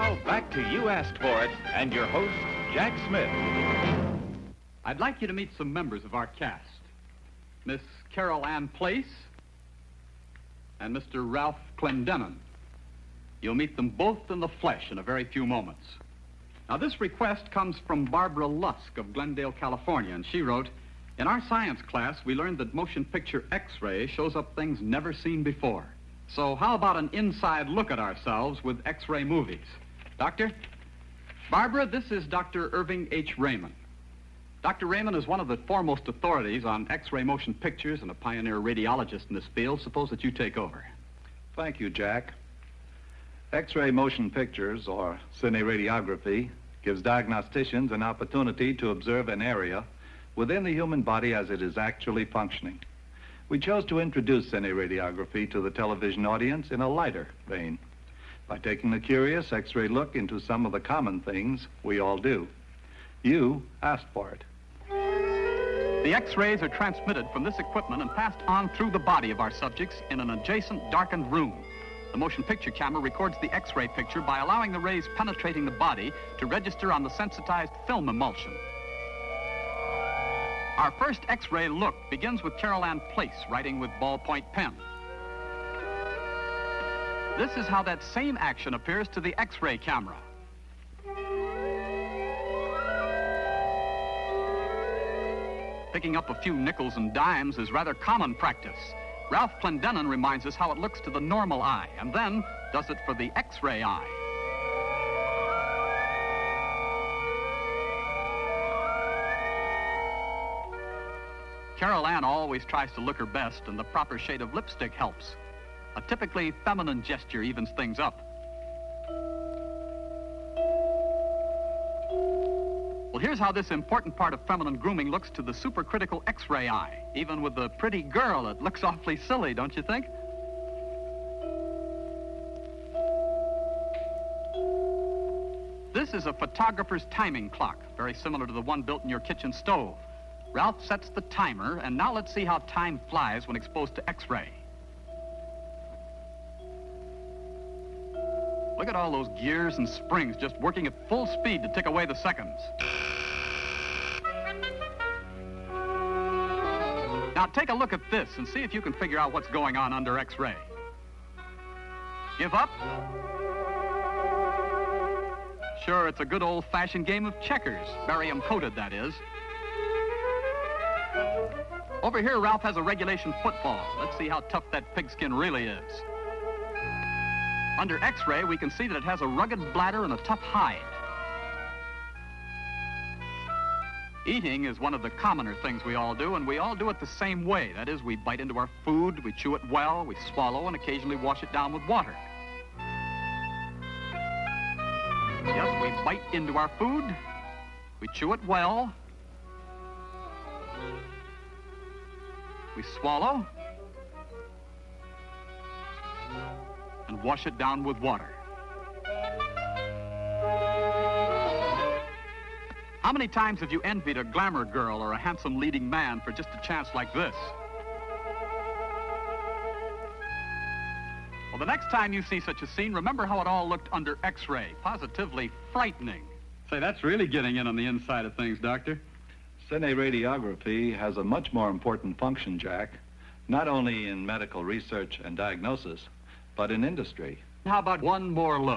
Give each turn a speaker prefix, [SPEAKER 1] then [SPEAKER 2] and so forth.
[SPEAKER 1] Now, back to You Asked For It and your host, Jack Smith.
[SPEAKER 2] I'd like you to meet some members of our cast. Miss Carol Ann Place and Mr. Ralph Clendenin. You'll meet them both in the flesh in a very few moments. Now, this request comes from Barbara Lusk of Glendale, California, and she wrote, "In our science class, we learned that motion picture X-ray shows up things never seen before. So how about an inside look at ourselves with X-ray movies? Doctor?" Barbara, this is Dr. Irving H. Raymond. Dr. Raymond is one of the foremost authorities on X-ray motion pictures and a pioneer radiologist in this field. Suppose that you take over.
[SPEAKER 3] Thank you, Jack. X-ray motion pictures, or cineradiography, gives diagnosticians an opportunity to observe an area within the human body as it is actually functioning. We chose to introduce cineradiography to the television audience in a lighter vein by taking a curious X-ray look into some of the common things we all do. You asked for it.
[SPEAKER 2] The X-rays are transmitted from this equipment and passed on through the body of our subjects in an adjacent darkened room. The motion picture camera records the X-ray picture by allowing the rays penetrating the body to register on the sensitized film emulsion. Our first X-ray look begins with Carol Ann Place writing with ballpoint pen. This is how that same action appears to the X-ray camera. Picking up a few nickels and dimes is rather common practice. Ralph Clendenin reminds us how it looks to the normal eye, and then does it for the X-ray eye. Carol Ann always tries to look her best, and the proper shade of lipstick helps. A typically feminine gesture evens things up. Well, here's how this important part of feminine grooming looks to the supercritical X-ray eye. Even with the pretty girl, it looks awfully silly, don't you think? This is a photographer's timing clock, very similar to the one built in your kitchen stove. Ralph sets the timer, and now let's see how time flies when exposed to X-ray. Look at all those gears and springs just working at full speed to tick away the seconds. Now take a look at this and see if you can figure out what's going on under X-ray. Give up? Sure, it's a good old-fashioned game of checkers. Barium-coated, that is. Over here, Ralph has a regulation football. Let's see how tough that pigskin really is. Under X-ray, we can see that it has a rugged bladder and a tough hide. Eating is one of the commoner things we all do, and we all do it the same way. That is, we bite into our food, we chew it well, we swallow, and occasionally wash it down with water. Yes, we bite into our food, we chew it well, we swallow, and wash it down with water. How many times have you envied a glamour girl or a handsome leading man for just a chance like this? Well, the next time you see such a scene, remember how it all looked under X-ray. Positively frightening. Say, that's really getting in on the inside of things, Doctor.
[SPEAKER 3] Cineradiography has a much more important function, Jack, not only in medical research and diagnosis, but in industry.
[SPEAKER 2] How about one more look?